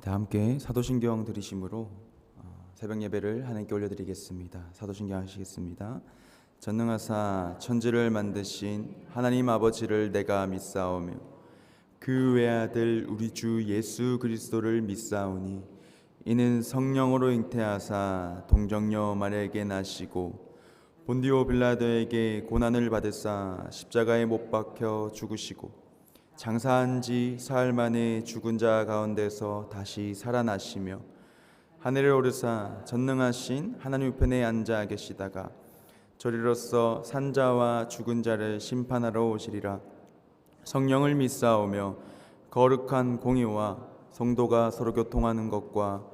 다 함께 사도신경 들으심으로 새벽 예배를 하나님께 올려드리겠습니다. 사도신경 하시겠습니다. 전능하사 천지를 만드신 하나님 아버지를 내가 믿사오며 그 외아들 우리 주 예수 그리스도를 믿사오니 이는 성령으로 잉태하사 동정녀 마리아에게 나시고 본디오 빌라도에게 고난을 받으사 십자가에 못 박혀 죽으시고 장사한 지 사흘 만에 죽은 자 가운데서 다시 살아나시며 하늘에 오르사 전능하신 하나님 우편에 앉아 계시다가 저리로서 산자와 죽은 자를 심판하러 오시리라. 성령을 믿사오며 거룩한 공의와 성도가 서로 교통하는 것과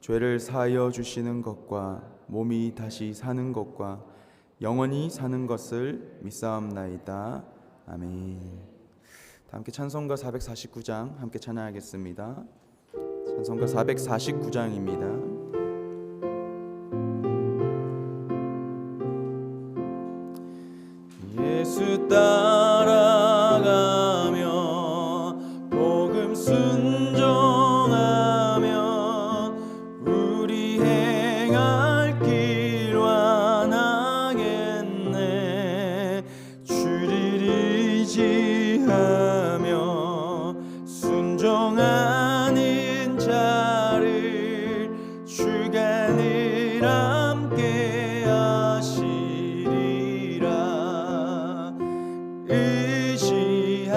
죄를 사하여 주시는 것과 몸이 다시 사는 것과 영원히 사는 것을 믿사옵나이다. 아멘. 함께 찬송가 449장 함께 찬양하겠습니다. 찬송가 449장입니다. 예수 따라가며 복음 순종하며 우리 행할 길 완하겠네. 주를 의지하며 순종하는 자를 주가 늘 함께 하시리라. 의지하고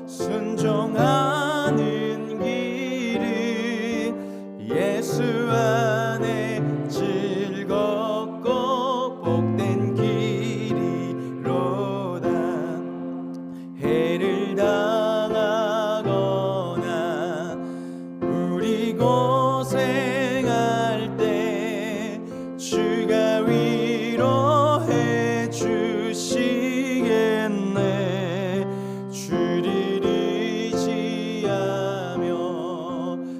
순종하는 길은 예수 안에 즐겁고 복된 길이로다. 해를 당하거나 우리 고생할 때 주가 위로해 주시겠네. 주를 의지하며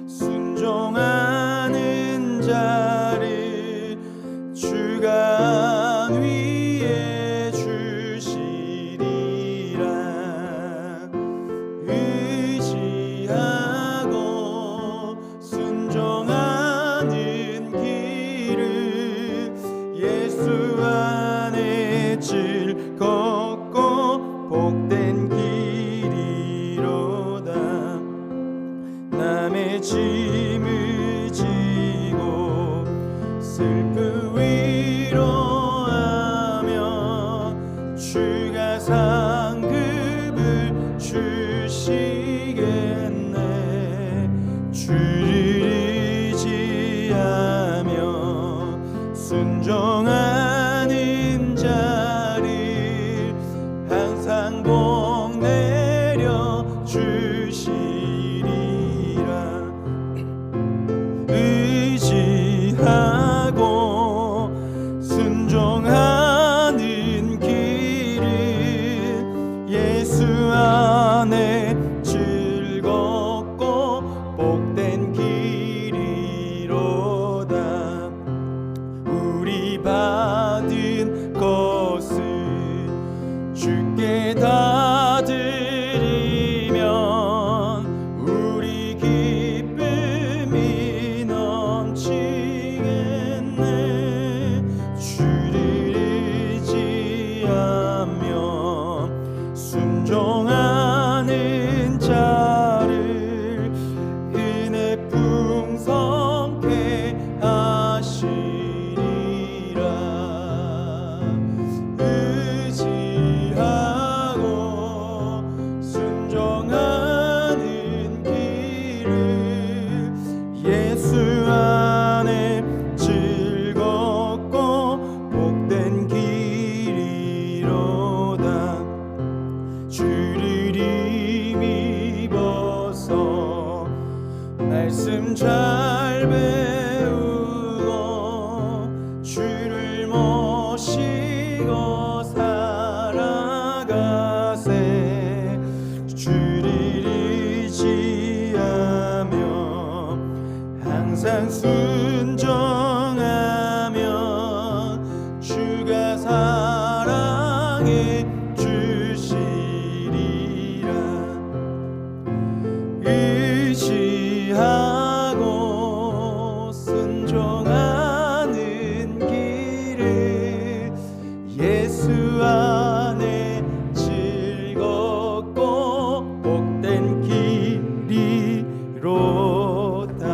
순종하는 자를 주가 위해 주시리라. 의지하고 순종하는 길은 예수 안에 즐겁고 복된 길이로다. 남의 짐을 지고 슬픔 위로하며 주가 상급을 주시겠네. 주를 의지하며 순종하는 자를 항상 복 내려 주시리라. 의지하고 순종하는 길은 예수 안에 즐겁고 복된 길이로다. 우리 받은 것을 주께 다 드리면 우리 기쁨이 넘치겠네. 주를 의지하며 순종하는 자를 은혜 풍성케 하시리라. 의지하고 순종하는 길은 예수 안에 즐겁고 복된 길이로다. 주를 힘입어서 말씀 잘 배우고 주를 모시고 살아가세. 주를 의지하며 항상 순종하며 주가 사랑해 주시리라. 의지 이로다.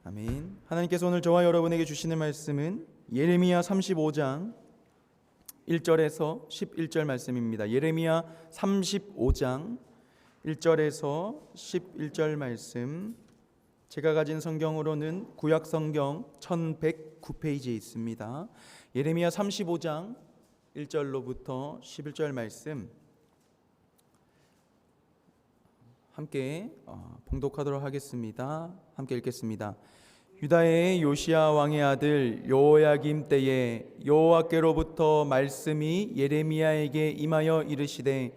아멘. 하나님께서 오늘 저와 여러분에게 주시는 말씀은 예레미야 35장 1절에서 11절 말씀입니다. 예레미야 35장 1절에서 11절 말씀, 제가 가진 성경으로는 구약 성경 1109페이지에 있습니다. 예레미야 35장 1절로부터 11절 말씀 함께 봉독하도록 하겠습니다. 함께 읽겠습니다. 유다의 요시야 왕의 아들 여호야김 때에 여호와께로부터 말씀이 예레미야에게 임하여 이르시되,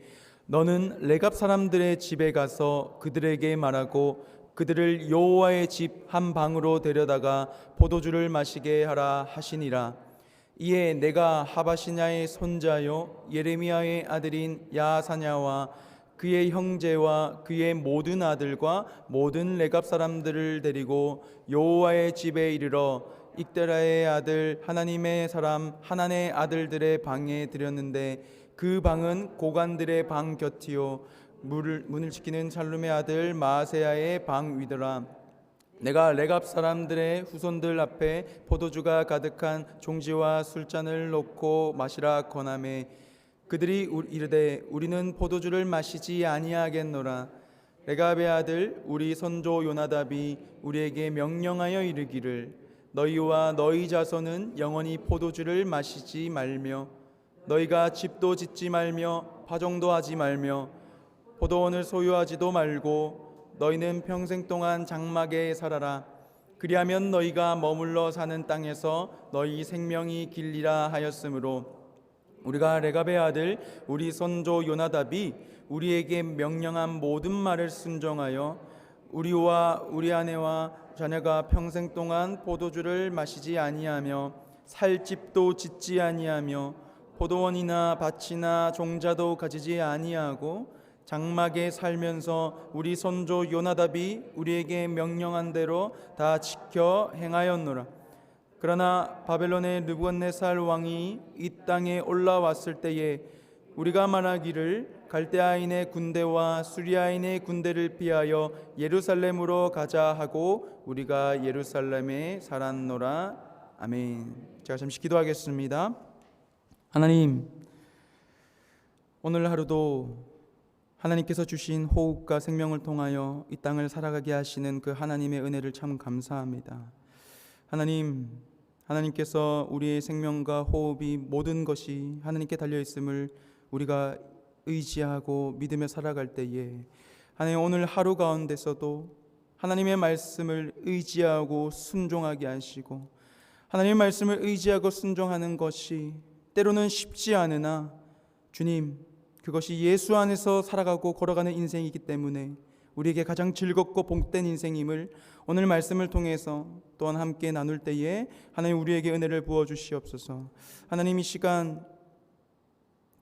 너는 레갑 사람들의 집에 가서 그들에게 말하고 그들을 여호와의 집 한 방으로 데려다가 포도주를 마시게 하라 하시니라. 이에 내가 하바시냐의 손자요 예레미야의 아들인 야사냐와 그의 형제와 그의 모든 아들과 모든 레갑 사람들을 데리고 여호와의 집에 이르러 익데라의 아들 하나님의 사람 하난의 아들들의 방에 들였는데, 그 방은 고관들의 방 곁이요 문을 지키는 샬룸의 아들 마아세야의 방 위더라. 내가 레갑 사람들의 후손들 앞에 포도주가 가득한 종지와 술잔을 놓고 마시라 권하매, 그들이 이르되 우리는 포도주를 마시지 아니하겠노라. 레갑의 아들 우리 선조 요나답이 우리에게 명령하여 이르기를, 너희와 너희 자손은 영원히 포도주를 마시지 말며 너희가 집도 짓지 말며 파종도 하지 말며 포도원을 소유하지도 말고 너희는 평생 동안 장막에 살아라. 그리하면 너희가 머물러 사는 땅에서 너희 생명이 길리라 하였으므로, 우리가 레갑의 아들 우리 선조 요나답이 우리에게 명령한 모든 말을 순종하여 우리와 우리 아내와 자녀가 평생 동안 포도주를 마시지 아니하며 살 집도 짓지 아니하며 포도원이나 밭이나 종자도 가지지 아니하고 장막에 살면서 우리 선조 요나답이 우리에게 명령한 대로 다 지켜 행하였노라. 그러나 바벨론의 느부갓네살 왕이 이 땅에 올라왔을 때에 우리가 말하기를, 갈대아인의 군대와 수리아인의 군대를 피하여 예루살렘으로 가자 하고 우리가 예루살렘에 살았노라. 아멘. 제가 잠시 기도하겠습니다. 하나님, 오늘 하루도 하나님께서 주신 호흡과 생명을 통하여 이 땅을 살아가게 하시는 그 하나님의 은혜를 참 감사합니다. 하나님께서 우리의 생명과 호흡이 모든 것이 하나님께 달려있음을 우리가 의지하고 믿으며 살아갈 때에, 하나님 오늘 하루 가운데서도 하나님의 말씀을 의지하고 순종하게 하시고, 하나님의 말씀을 의지하고 순종하는 것이 때로는 쉽지 않으나 주님, 그것이 예수 안에서 살아가고 걸어가는 인생이기 때문에 우리에게 가장 즐겁고 복된 인생임을 오늘 말씀을 통해서 또한 함께 나눌 때에 하나님 우리에게 은혜를 부어주시옵소서. 하나님, 이 시간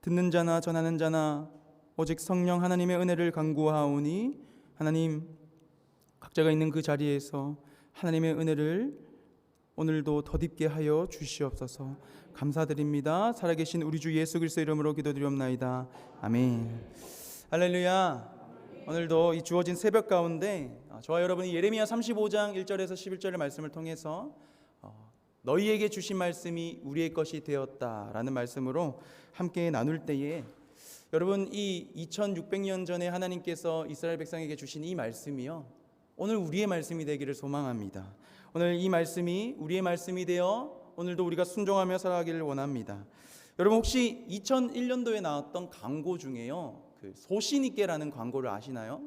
듣는 자나 전하는 자나 오직 성령 하나님의 은혜를 간구하오니, 하나님 각자가 있는 그 자리에서 하나님의 은혜를 오늘도 덧입게 하여 주시옵소서. 감사드립니다. 살아계신 우리 주 예수 그리스도 이름으로 기도드리옵나이다. 아멘. 할렐루야. 오늘도 이 주어진 새벽 가운데 저와 여러분이 예레미야 35장 1절에서 11절의 말씀을 통해서 너희에게 주신 말씀이 우리의 것이 되었다라는 말씀으로 함께 나눌 때에, 여러분 이 2600년 전에 하나님께서 이스라엘 백성에게 주신 이 말씀이요, 오늘 우리의 말씀이 되기를 소망합니다. 오늘 이 말씀이 우리의 말씀이 되어 오늘도 우리가 순종하며 살아가기를 원합니다. 여러분 혹시 2001년도에 나왔던 광고 중에요, 그 소신있게라는 광고를 아시나요?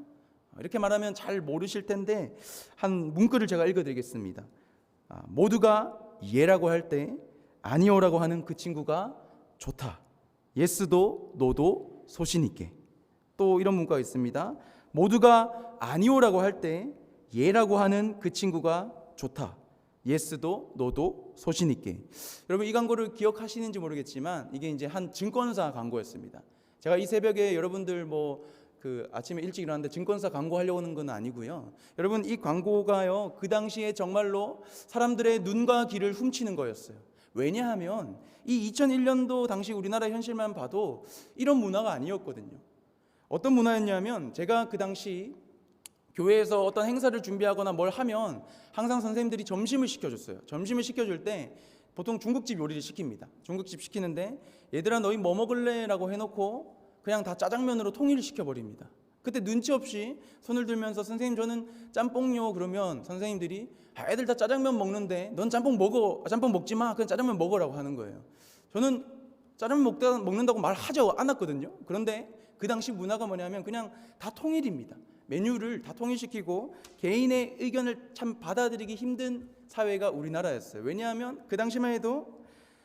이렇게 말하면 잘 모르실 텐데 한 문구를 제가 읽어드리겠습니다. 모두가 예라고 할 때 아니오라고 하는 그 친구가 좋다. 예스도 노도 소신있게. 또 이런 문구가 있습니다. 모두가 아니오라고 할 때 예라고 하는 그 친구가 좋다. 예스도 노도 소신있게. 여러분 이 광고를 기억하시는지 모르겠지만 이게 이제 한 증권사 광고였습니다. 제가 이 새벽에 여러분들 아침에 일찍 일어났는데 증권사 광고하려고 하는 건 아니고요. 여러분 이 광고가요, 그 당시에 정말로 사람들의 눈과 귀를 훔치는 거였어요. 왜냐하면 이 2001년도 당시 우리나라 현실만 봐도 이런 문화가 아니었거든요. 어떤 문화였냐면 제가 그 당시 교회에서 어떤 행사를 준비하거나 뭘 하면 항상 선생님들이 점심을 시켜줬어요. 점심을 시켜줄 때 보통 중국집 요리를 시킵니다. 중국집 시키는데 얘들아 너희 뭐 먹을래? 라고 해놓고 그냥 다 짜장면으로 통일을 시켜버립니다. 그때 눈치 없이 손을 들면서 선생님 저는 짬뽕요 그러면 선생님들이 애들 다 짜장면 먹는데 넌 짬뽕 먹어. 짬뽕 먹지 마. 그냥 짜장면 먹으라고 하는 거예요. 저는 짜장면 먹는다고 말하지 않았거든요. 그런데 그 당시 문화가 뭐냐면 그냥 다 통일입니다. 메뉴를 다 통일시키고 개인의 의견을 참 받아들이기 힘든 사회가 우리나라였어요. 왜냐하면 그 당시만 해도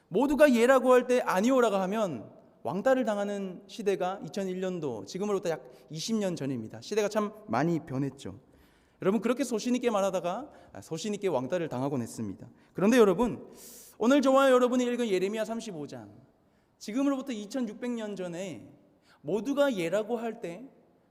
모두가 예라고 할 때 아니오라고 하면 왕따를 당하는 시대가 2001년도 지금으로부터 약 20년 전입니다. 시대가 참 많이 변했죠. 여러분 그렇게 소신 있게 말하다가 소신 있게 왕따를 당하곤 했습니다. 그런데 여러분 오늘 저와 여러분이 읽은 예레미야 35장 지금으로부터 2600년 전에 모두가 예라고 할 때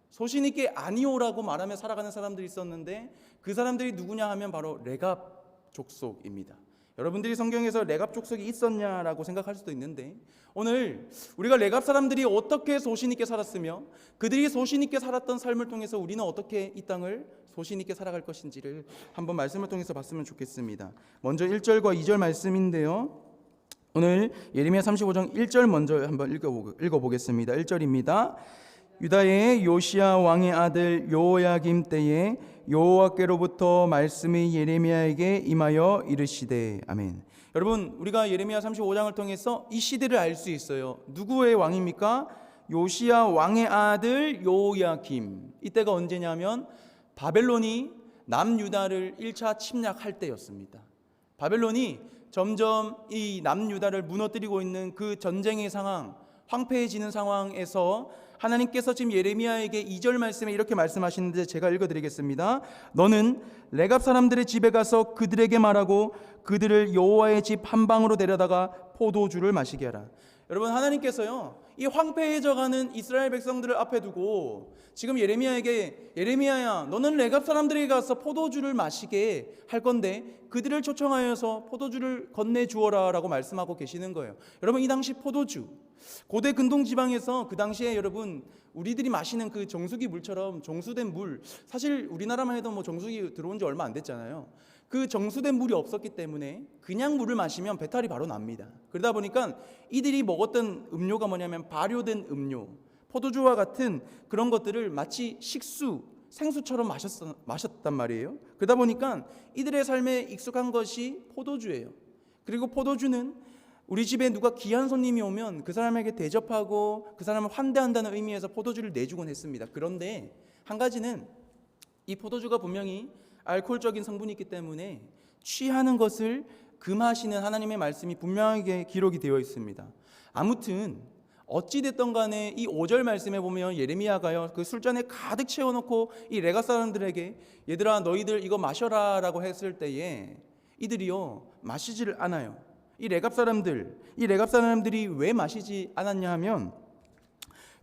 소신 있게 아니오라고 말하며 살아가는 사람들이 있었는데 그 사람들이 누구냐 하면 바로 레갑 족속입니다. 여러분들이 성경에서 레갑 족속이 있었냐라고 생각할 수도 있는데 오늘 우리가 레갑 사람들이 어떻게 소신 있게 살았으며 그들이 소신 있게 살았던 삶을 통해서 우리는 어떻게 이 땅을 소신 있게 살아갈 것인지를 한번 말씀을 통해서 봤으면 좋겠습니다. 먼저 1절과 2절 말씀인데요. 오늘 예레미야 35장 1절 먼저 한번 읽어보겠습니다. 1절입니다. 유다의 요시야 왕의 아들 요야김 때에 여호와께로부터 말씀이 예레미야에게 임하여 이르시되 아멘. 여러분 우리가 예레미야 35장을 통해서 이 시대를 알 수 있어요. 누구의 왕입니까? 요시야 왕의 아들 요야김. 이때가 언제냐면 바벨론이 남유다를 1차 침략할 때였습니다. 바벨론이 점점 이 남유다를 무너뜨리고 있는 그 전쟁의 상황, 황폐해지는 상황에서 하나님께서 지금 예레미야에게 2절 말씀에 이렇게 말씀하시는데 제가 읽어드리겠습니다. 너는 레갑 사람들의 집에 가서 그들에게 말하고 그들을 여호와의 집 한방으로 데려다가 포도주를 마시게 하라. 여러분 하나님께서요 이 황폐해져가는 이스라엘 백성들을 앞에 두고 지금 예레미야에게 예레미야야 너는 레갑 사람들에게 가서 포도주를 마시게 할 건데 그들을 초청하여서 포도주를 건네주어라 라고 말씀하고 계시는 거예요. 여러분 이 당시 포도주 고대 근동지방에서 그 당시에 여러분 우리들이 마시는 그 정수기 물처럼 정수된 물 사실 우리나라만 해도 뭐 정수기 들어온 지 얼마 안 됐잖아요. 그 정수된 물이 없었기 때문에 그냥 물을 마시면 배탈이 바로 납니다. 그러다 보니까 이들이 먹었던 음료가 뭐냐면 발효된 음료, 포도주와 같은 그런 것들을 마치 식수, 생수처럼 마셨단 말이에요. 그러다 보니까 이들의 삶에 익숙한 것이 포도주예요. 그리고 포도주는 우리 집에 누가 귀한 손님이 오면 그 사람에게 대접하고 그 사람을 환대한다는 의미에서 포도주를 내주곤 했습니다. 그런데 한 가지는 이 포도주가 분명히 알코올적인 성분이 있기 때문에 취하는 것을 금하시는 하나님의 말씀이 분명하게 기록이 되어 있습니다. 아무튼 어찌됐든 간에 이 5절 말씀에 보면 예레미야가요 그 술잔에 가득 채워놓고 이 레갑 사람들에게 얘들아 너희들 이거 마셔라 라고 했을 때에 이들이요 마시지를 않아요. 이 레갑 사람들이 왜 마시지 않았냐 하면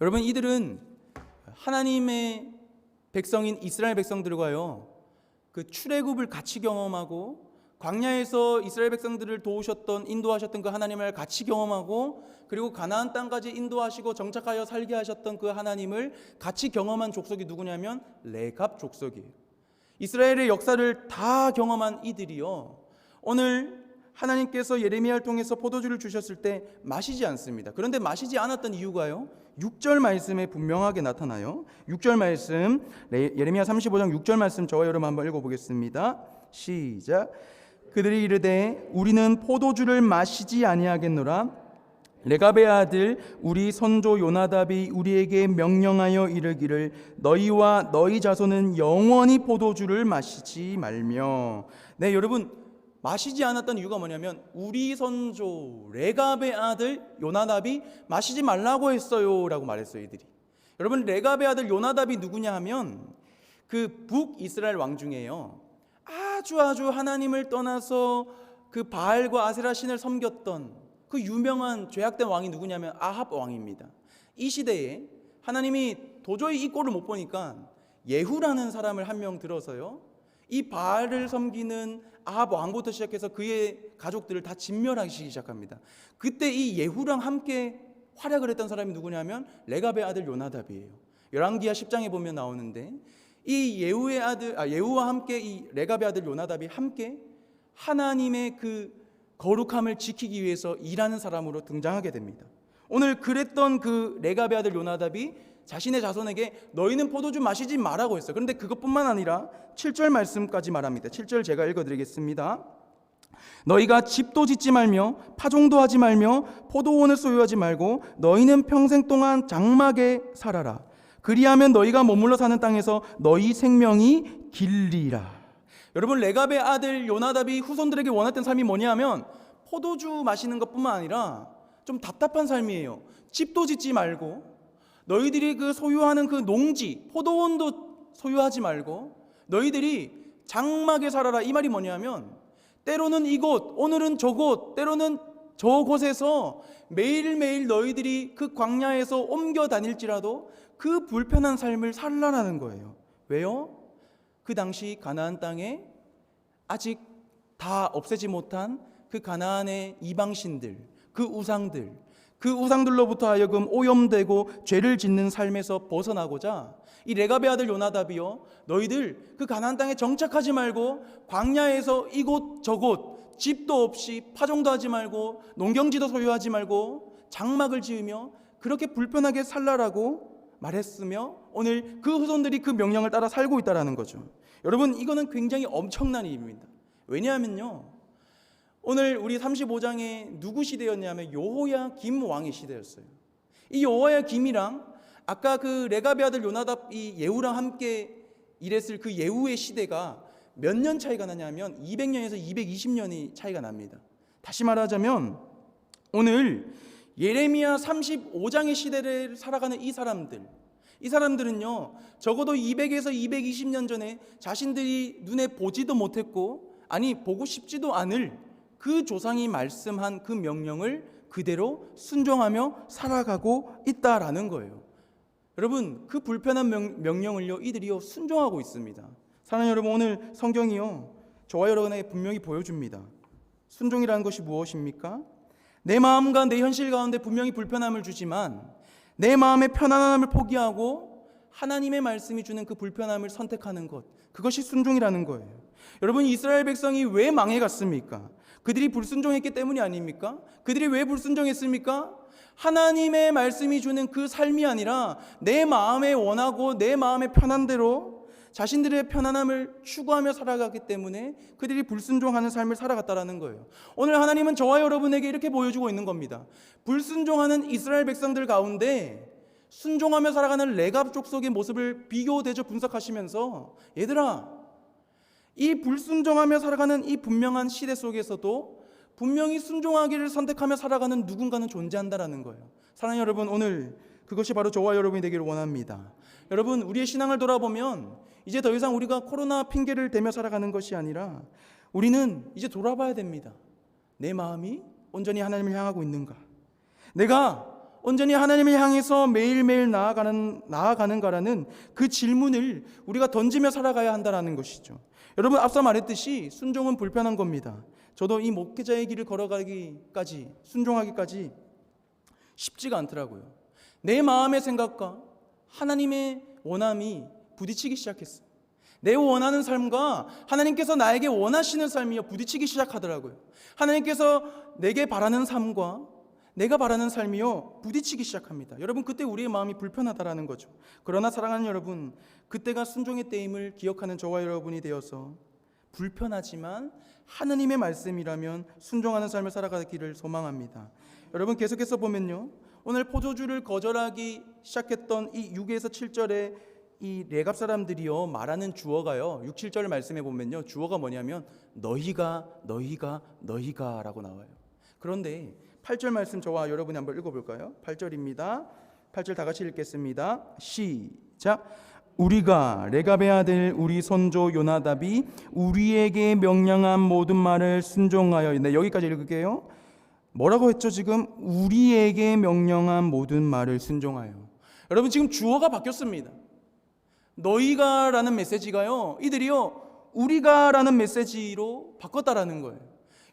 여러분 이들은 하나님의 백성인 이스라엘 백성들과요 그 출애굽을 같이 경험하고 광야에서 이스라엘 백성들을 도우셨던 인도하셨던 그 하나님을 같이 경험하고 그리고 가나안 땅까지 인도하시고 정착하여 살게 하셨던 그 하나님을 같이 경험한 족속이 누구냐면 레갑 족속이에요. 이스라엘의 역사를 다 경험한 이들이요 오늘 하나님께서 예레미야를 통해서 포도주를 주셨을 때 마시지 않습니다. 그런데 마시지 않았던 이유가요 6절 말씀에 분명하게 나타나요. 6절 말씀 예레미야 35장 6절 말씀 저와 여러분 한번 읽어보겠습니다. 시작. 그들이 이르되 우리는 포도주를 마시지 아니하겠노라. 레갑의 아들 우리 선조 요나답이 우리에게 명령하여 이르기를 너희와 너희 자손은 영원히 포도주를 마시지 말며. 네 여러분 마시지 않았던 이유가 뭐냐면 우리 선조 레갑의 아들 요나답이 마시지 말라고 했어요 라고 말했어요. 이들이 여러분 레갑의 아들 요나답이 누구냐 하면 그 북이스라엘 왕 중에요 아주 하나님을 떠나서 그 바알과 아세라 신을 섬겼던 그 유명한 죄악된 왕이 누구냐면 아합 왕입니다. 이 시대에 하나님이 도저히 이 꼴을 못 보니까 예후라는 사람을 한 명 들어서요 이 바알을 섬기는 아합 왕부터 시작해서 그의 가족들을 다 진멸하기 시작합니다. 그때 이 예후랑 함께 활약을 했던 사람이 누구냐면 레갑의 아들 요나답이에요. 열왕기하 10장에 보면 나오는데 이 예후와 함께 이 레갑의 아들 요나답이 함께 하나님의 그 거룩함을 지키기 위해서 일하는 사람으로 등장하게 됩니다. 오늘 그랬던 그 레갑의 아들 요나답이 자신의 자손에게 너희는 포도주 마시지 말라고 했어요. 그런데 그것뿐만 아니라 7절 말씀까지 말합니다. 7절 제가 읽어드리겠습니다. 너희가 집도 짓지 말며 파종도 하지 말며 포도원을 소유하지 말고 너희는 평생 동안 장막에 살아라. 그리하면 너희가 머물러 사는 땅에서 너희 생명이 길리라. 여러분, 레갑의 아들 요나답이 후손들에게 원했던 삶이 뭐냐면 포도주 마시는 것뿐만 아니라 좀 답답한 삶이에요. 집도 짓지 말고 너희들이 그 소유하는 그 농지 포도원도 소유하지 말고 너희들이 장막에 살아라. 이 말이 뭐냐면 때로는 이곳, 오늘은 저곳, 때로는 저곳에서 매일매일 너희들이 그 광야에서 옮겨 다닐지라도 그 불편한 삶을 살라라는 거예요. 왜요? 그 당시 가나안 땅에 아직 다 없애지 못한 그 가나안의 이방신들, 그 우상들로부터 하여금 오염되고 죄를 짓는 삶에서 벗어나고자 이 레갑의 아들 요나답이요, 너희들 그 가나안 땅에 정착하지 말고 광야에서 이곳 저곳 집도 없이 파종도 하지 말고 농경지도 소유하지 말고 장막을 지으며 그렇게 불편하게 살라라고 말했으며 오늘 그 후손들이 그 명령을 따라 살고 있다는 거죠. 여러분, 이거는 굉장히 엄청난 일입니다. 왜냐하면요, 오늘 우리 35장에 누구 시대였냐면 여호야김 왕의 시대였어요. 이 여호야김이랑 아까 그 레갑의 아들 요나답 이 예후랑 함께 일했을 그 예후의 시대가 몇 년 차이가 나냐면 200년에서 220년이 차이가 납니다. 다시 말하자면 오늘 예레미야 35장의 시대를 살아가는 이 사람들은요 적어도 200에서 220년 전에 자신들이 눈에 보지도 못했고 아니 보고 싶지도 않을 그 조상이 말씀한 그 명령을 그대로 순종하며 살아가고 있다라는 거예요. 여러분, 그 불편한 명령을요 이들이요 순종하고 있습니다. 사랑하는 여러분, 오늘 성경이요 저와 여러분에게 분명히 보여줍니다. 순종이라는 것이 무엇입니까? 내 마음과 내 현실 가운데 분명히 불편함을 주지만 내 마음의 편안함을 포기하고 하나님의 말씀이 주는 그 불편함을 선택하는 것, 그것이 순종이라는 거예요. 여러분, 이스라엘 백성이 왜 망해갔습니까? 그들이 불순종했기 때문이 아닙니까? 그들이 왜 불순종했습니까? 하나님의 말씀이 주는 그 삶이 아니라 내 마음에 원하고 내 마음의 편한 대로 자신들의 편안함을 추구하며 살아가기 때문에 그들이 불순종하는 삶을 살아갔다라는 거예요. 오늘 하나님은 저와 여러분에게 이렇게 보여주고 있는 겁니다. 불순종하는 이스라엘 백성들 가운데 순종하며 살아가는 레갑 족속의 모습을 비교, 대조, 분석하시면서 얘들아, 이 불순종하며 살아가는 이 분명한 시대 속에서도 분명히 순종하기를 선택하며 살아가는 누군가는 존재한다라는 거예요. 사랑하는 여러분, 오늘 그것이 바로 저와 여러분이 되기를 원합니다. 여러분, 우리의 신앙을 돌아보면 이제 더 이상 우리가 코로나 핑계를 대며 살아가는 것이 아니라 우리는 이제 돌아봐야 됩니다. 내 마음이 온전히 하나님을 향하고 있는가? 내가 온전히 하나님을 향해서 매일매일 나아가는가라는 그 질문을 우리가 던지며 살아가야 한다는 것이죠. 여러분, 앞서 말했듯이 순종은 불편한 겁니다. 저도 이 목회자의 길을 걸어가기까지, 순종하기까지 쉽지가 않더라고요. 내 마음의 생각과 하나님의 원함이 부딪히기 시작했어요. 내 원하는 삶과 하나님께서 나에게 원하시는 삶이 부딪히기 시작하더라고요. 하나님께서 내게 바라는 삶과 내가 바라는 삶이요 부딪히기 시작합니다. 여러분, 그때 우리의 마음이 불편하다라는 거죠. 그러나 사랑하는 여러분, 그때가 순종의 때임을 기억하는 저와 여러분이 되어서 불편하지만 하나님의 말씀이라면 순종하는 삶을 살아가기를 소망합니다. 여러분, 계속해서 보면요, 오늘 포도주를 거절하기 시작했던 이 6에서 7절에 이 레갑 사람들이요 말하는 주어가요 6, 7절 말씀에 보면요 주어가 뭐냐면 너희가 라고 나와요. 그런데 8절 말씀 저와 여러분이 한번 읽어볼까요? 8절입니다. 8절 다 같이 읽겠습니다. 시작. 우리가 레갑의 아들 우리 손조 요나답이 우리에게 명령한 모든 말을 순종하여. 네, 여기까지 읽을게요. 뭐라고 했죠? 지금 우리에게 명령한 모든 말을 순종하여. 여러분, 지금 주어가 바뀌었습니다. 너희가라는 메시지가요 이들이요 우리가라는 메시지로 바꿨다라는 거예요.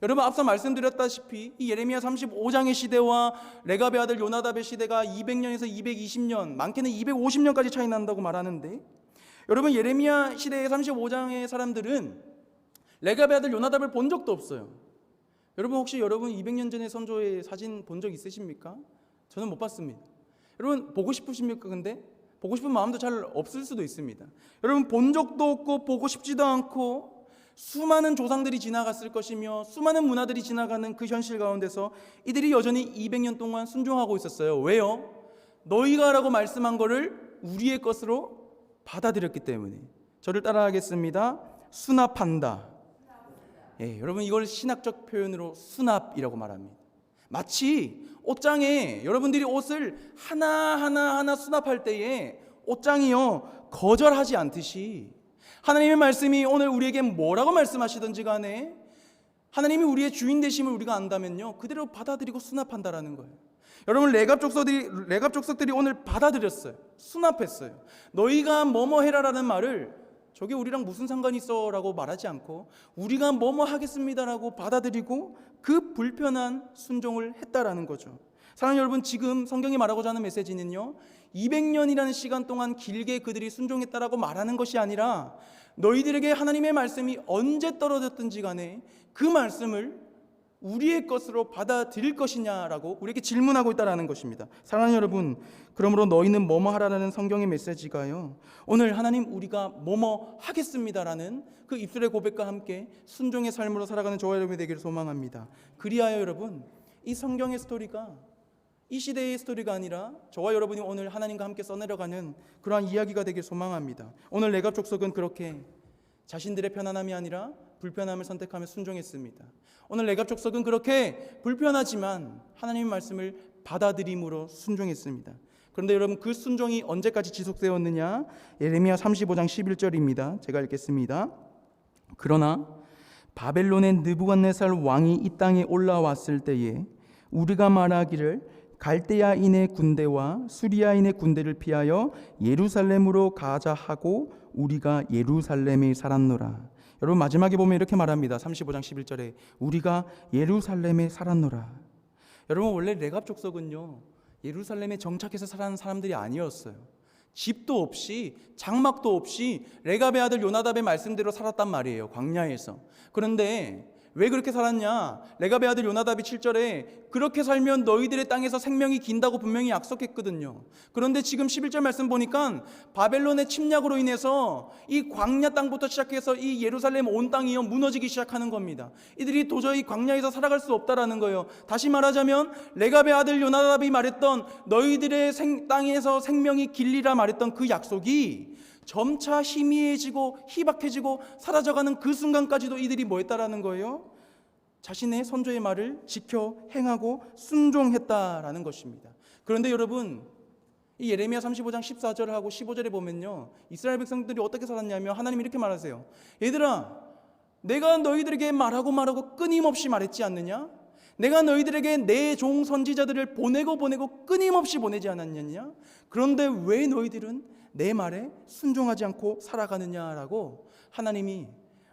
여러분 앞서 말씀드렸다시피 이 예레미야 35장의 시대와 레갑의 아들 요나답의 시대가 200년에서 220년, 많게는 250년까지 차이 난다고 말하는데, 여러분 예레미야 시대의 35장의 사람들은 레갑의 아들 요나답을 본 적도 없어요. 여러분 혹시 여러분 200년 전의 선조의 사진 본 적 있으십니까? 저는 못 봤습니다. 여러분 보고 싶으십니까? 근데 보고 싶은 마음도 잘 없을 수도 있습니다. 여러분 본 적도 없고 보고 싶지도 않고 수많은 조상들이 지나갔을 것이며 수많은 문화들이 지나가는 그 현실 가운데서 이들이 여전히 200년 동안 순종하고 있었어요. 왜요? 너희가 라고 말씀한 거를 우리의 것으로 받아들였기 때문에. 저를 따라하겠습니다. 수납한다. 예, 여러분 이걸 신학적 표현으로 수납이라고 말합니다. 마치 옷장에 여러분들이 옷을 하나하나 수납할 때에 옷장이요 거절하지 않듯이 하나님의 말씀이 오늘 우리에게 뭐라고 말씀하시든지 간에 하나님이 우리의 주인 되심을 우리가 안다면요 그대로 받아들이고 수납한다라는 거예요. 여러분 레갑 족속들이 오늘 받아들였어요. 수납했어요. 너희가 뭐뭐 해라라는 말을 저게 우리랑 무슨 상관이 있어 라고 말하지 않고 우리가 뭐뭐 하겠습니다라고 받아들이고 그 불편한 순종을 했다라는 거죠. 사랑하는 여러분, 지금 성경이 말하고자 하는 메시지는요 200년이라는 시간 동안 길게 그들이 순종했다라고 말하는 것이 아니라 너희들에게 하나님의 말씀이 언제 떨어졌든지 간에 그 말씀을 우리의 것으로 받아들일 것이냐라고 우리에게 질문하고 있다는 것입니다. 사랑하는 여러분, 그러므로 너희는 뭐뭐 하라는 성경의 메시지가요 오늘 하나님 우리가 뭐뭐 하겠습니다라는 그 입술의 고백과 함께 순종의 삶으로 살아가는 저와 여러분이 되기를 소망합니다. 그리하여 여러분 이 성경의 스토리가 이 시대의 스토리가 아니라 저와 여러분이 오늘 하나님과 함께 써내려가는 그러한 이야기가 되길 소망합니다. 오늘 레갑 족속은 그렇게 자신들의 편안함이 아니라 불편함을 선택하며 순종했습니다. 오늘 레갑 족속은 그렇게 불편하지만 하나님의 말씀을 받아들임으로 순종했습니다. 그런데 여러분 그 순종이 언제까지 지속되었느냐? 예레미야 35장 11절입니다. 제가 읽겠습니다. 그러나 바벨론의 느부갓네살 왕이 이 땅에 올라왔을 때에 우리가 말하기를 갈대아인의 군대와 수리아인의 군대를 피하여 예루살렘으로 가자 하고 우리가 예루살렘에 살았노라. 여러분 마지막에 보면 이렇게 말합니다. 35장 11절에 우리가 예루살렘에 살았노라. 여러분 원래 레갑 족속은요 예루살렘에 정착해서 살아는 사람들이 아니었어요. 집도 없이 장막도 없이 레갑의 아들 요나답의 말씀대로 살았단 말이에요. 광야에서. 그런데 왜 그렇게 살았냐? 레갑의 아들 요나답이 7절에 그렇게 살면 너희들의 땅에서 생명이 긴다고 분명히 약속했거든요. 그런데 지금 11절 말씀 보니까 바벨론의 침략으로 인해서 이 광야 땅부터 시작해서 이 예루살렘 온 땅이 무너지기 시작하는 겁니다. 이들이 도저히 광야에서 살아갈 수 없다라는 거예요. 다시 말하자면 레갑의 아들 요나답이 말했던 너희들의 땅에서 생명이 길리라 말했던 그 약속이 점차 희미해지고 희박해지고 사라져가는 그 순간까지도 이들이 뭐 했다라는 거예요? 자신의 선조의 말을 지켜 행하고 순종했다라는 것입니다. 그런데 여러분 이 예레미야 35장 14절하고 15절에 보면요 이스라엘 백성들이 어떻게 살았냐면 하나님이 이렇게 말하세요. 얘들아 내가 너희들에게 말하고 끊임없이 말했지 않느냐? 내가 너희들에게 내 종 선지자들을 보내고 끊임없이 보내지 않았느냐? 그런데 왜 너희들은 내 말에 순종하지 않고 살아가느냐라고 하나님이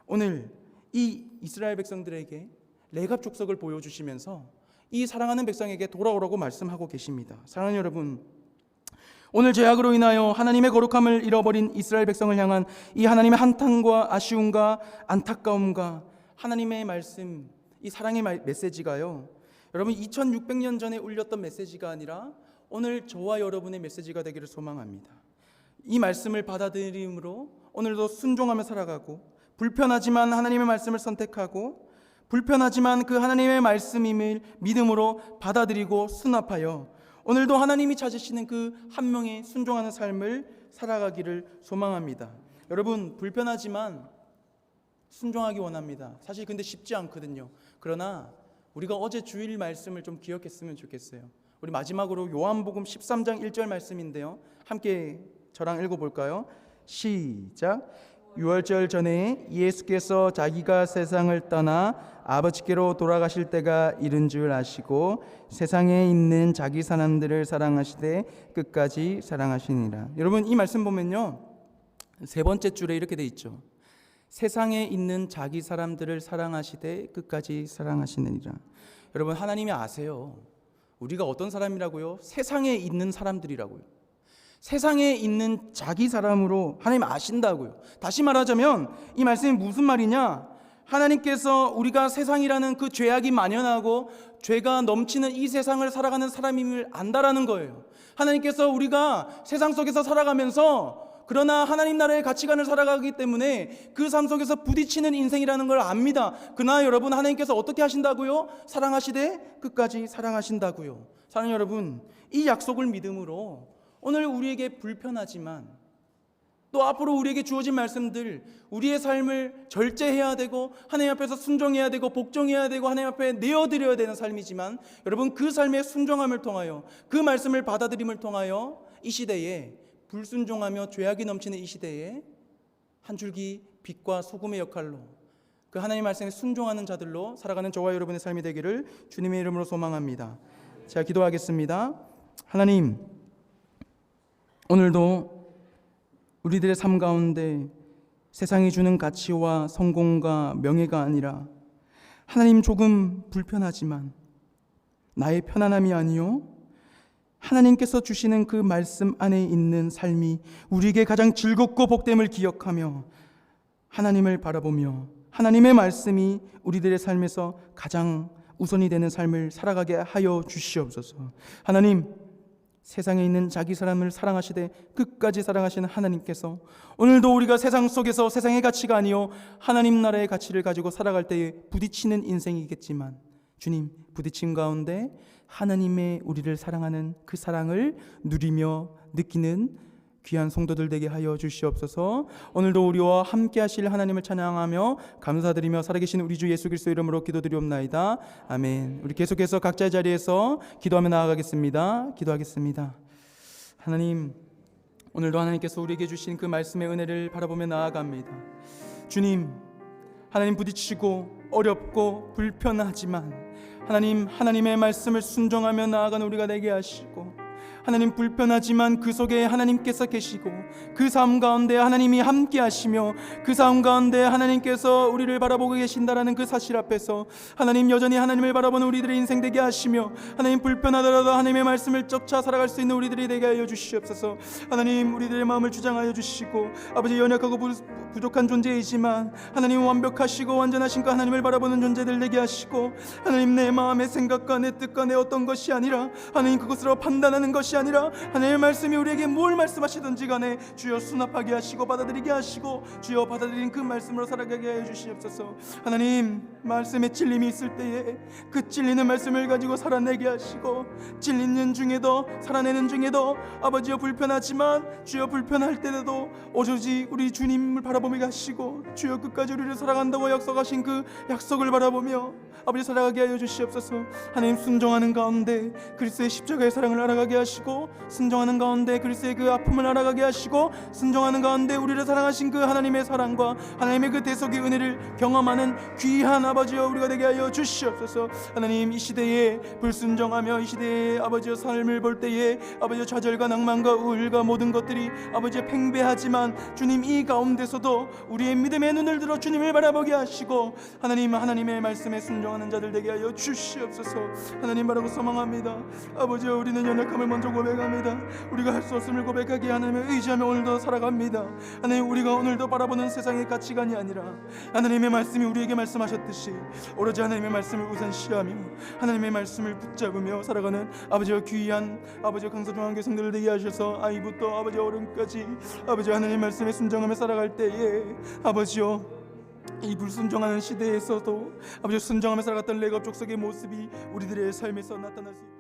오늘 이 이스라엘 백성들에게 레갑 족속을 보여주시면서 이 사랑하는 백성에게 돌아오라고 말씀하고 계십니다. 사랑하는 여러분, 오늘 죄악으로 인하여 하나님의 거룩함을 잃어버린 이스라엘 백성을 향한 이 하나님의 한탄과 아쉬움과 안타까움과 하나님의 말씀, 이 사랑의 메시지가요 여러분 2600년 전에 울렸던 메시지가 아니라 오늘 저와 여러분의 메시지가 되기를 소망합니다. 이 말씀을 받아들임으로 오늘도 순종하며 살아가고 불편하지만 하나님의 말씀을 선택하고 불편하지만 그 하나님의 말씀임을 믿음으로 받아들이고 수납하여 오늘도 하나님이 찾으시는 그 한 명의 순종하는 삶을 살아가기를 소망합니다. 여러분 불편하지만 순종하기 원합니다. 사실 근데 쉽지 않거든요. 그러나 우리가 어제 주일 말씀을 좀 기억했으면 좋겠어요. 우리 마지막으로 요한복음 13장 1절 말씀인데요 함께 저랑 읽어볼까요? 시작. 유월절 전에 예수께서 자기가 세상을 떠나 아버지께로 돌아가실 때가 이른 줄 아시고 세상에 있는 자기 사람들을 사랑하시되 끝까지 사랑하시니라. 여러분 이 말씀 보면요 세 번째 줄에 이렇게 돼 있죠. 세상에 있는 자기 사람들을 사랑하시되 끝까지 사랑하시느니라. 여러분, 하나님이 아세요. 우리가 어떤 사람이라고요? 세상에 있는 사람들이라고요. 세상에 있는 자기 사람으로 하나님 아신다고요. 다시 말하자면 이 말씀이 무슨 말이냐? 하나님께서 우리가 세상이라는 그 죄악이 만연하고 죄가 넘치는 이 세상을 살아가는 사람임을 안다라는 거예요. 하나님께서 우리가 세상 속에서 살아가면서 그러나 하나님 나라의 가치관을 살아가기 때문에 그 삶 속에서 부딪히는 인생이라는 걸 압니다. 그러나 여러분, 하나님께서 어떻게 하신다고요? 사랑하시되 끝까지 사랑하신다고요. 사랑하는 여러분, 이 약속을 믿음으로 오늘 우리에게 불편하지만 또 앞으로 우리에게 주어진 말씀들, 우리의 삶을 절제해야 되고 하나님 앞에서 순종해야 되고 복종해야 되고 하나님 앞에 내어드려야 되는 삶이지만, 여러분, 그 삶의 순종함을 통하여, 그 말씀을 받아들임을 통하여 이 시대에, 불순종하며 죄악이 넘치는 이 시대에 한 줄기 빛과 소금의 역할로 그 하나님 말씀에 순종하는 자들로 살아가는 저와 여러분의 삶이 되기를 주님의 이름으로 소망합니다. 제가 기도하겠습니다. 하나님, 오늘도 우리들의 삶 가운데 세상이 주는 가치와 성공과 명예가 아니라 하나님, 조금 불편하지만 나의 편안함이 아니요 하나님께서 주시는 그 말씀 안에 있는 삶이 우리에게 가장 즐겁고 복됨을 기억하며 하나님을 바라보며 하나님의 말씀이 우리들의 삶에서 가장 우선이 되는 삶을 살아가게 하여 주시옵소서. 하나님, 세상에 있는 자기 사람을 사랑하시되 끝까지 사랑하시는 하나님께서 오늘도 우리가 세상 속에서 세상의 가치가 아니요 하나님 나라의 가치를 가지고 살아갈 때에 부딪히는 인생이겠지만, 주님, 부딪힘 가운데 하나님의 우리를 사랑하는 그 사랑을 누리며 느끼는 귀한 성도들 되게 하여 주시옵소서. 오늘도 우리와 함께 하실 하나님을 찬양하며 감사드리며 살아계신 우리 주 예수 그리스도 이름으로 기도드리옵나이다. 아멘. 우리 계속해서 각자의 자리에서 기도하며 나아가겠습니다. 기도하겠습니다. 하나님, 오늘도 하나님께서 우리에게 주신 그 말씀의 은혜를 바라보며 나아갑니다. 주님, 하나님, 부딪히고 어렵고 불편하지만 하나님, 하나님의 말씀을 순종하며 나아가는 우리가 되게 하시고, 하나님, 불편하지만 그 속에 하나님께서 계시고 그 삶 가운데 하나님이 함께 하시며 그 삶 가운데 하나님께서 우리를 바라보고 계신다라는 그 사실 앞에서 하나님, 여전히 하나님을 바라보는 우리들의 인생 되게 하시며 하나님, 불편하더라도 하나님의 말씀을 쫓아 살아갈 수 있는 우리들이 되게 하여 주시옵소서. 하나님, 우리들의 마음을 주장하여 주시고, 아버지, 연약하고 부족한 존재이지만 하나님, 완벽하시고 완전하신 그 하나님을 바라보는 존재들 되게 하시고, 하나님, 내 마음의 생각과 내 뜻과 내 어떤 것이 아니라 하나님, 그것으로 판단하는 것이 아니라 하나님의 말씀이 우리에게 뭘 말씀하시든지 간에 주여 수납하게 하시고 받아들이게 하시고 주여 받아들인 그 말씀으로 살아가게 하여 주시옵소서. 하나님, 말씀에 찔림이 있을 때에 그 찔리는 말씀을 가지고 살아내게 하시고, 찔리는 중에도 살아내는 중에도 아버지여 불편하지만 주여 불편할 때에도 오로지 우리 주님을 바라보게 하시고 주여 끝까지 우리를 사랑한다고 약속하신 그 약속을 바라보며 아버지 살아가게 하여 주시옵소서. 하나님, 순종하는 가운데 그리스도의 십자가의 사랑을 알아가게 하시고, 순종하는 가운데 그리스도의 그 아픔을 알아가게 하시고, 순종하는 가운데 우리를 사랑하신 그 하나님의 사랑과 하나님의 그 대속의 은혜를 경험하는 귀한 아버지여 우리가 되게 하여 주시옵소서. 하나님, 이 시대에 불순종하며 이 시대에 아버지여 삶을 볼 때에 아버지여 좌절과 낭만과 우울과 모든 것들이 아버지여 팽배하지만 주님, 이 가운데서도 우리의 믿음의 눈을 들어 주님을 바라보게 하시고 하나님, 하나님의 말씀에 순종하는 자들 되게 하여 주시옵소서. 하나님, 바라고 소망합니다. 아버지여, 우리는 연약함을 먼저 고백합니다. 우리가 할 수 없음을 고백하기에 하나님을 의지하며 오늘도 살아갑니다. 하나님, 우리가 오늘도 바라보는 세상의 가치관이 아니라 하나님의 말씀이 우리에게 말씀하셨듯이 오로지 하나님의 말씀을 우선시하며 하나님의 말씀을 붙잡으며 살아가는 아버지와 귀한 아버지와 강서중앙교회 성도들 되게 하셔서 아이부터 아버지 어른까지 아버지 하나님의 말씀에 순종하며 살아갈 때에 아버지여, 이 불순종하는 시대에서도 아버지 순종하며 살아갔던 레갑 족속의 모습이 우리들의 삶에서 나타날 수 있도록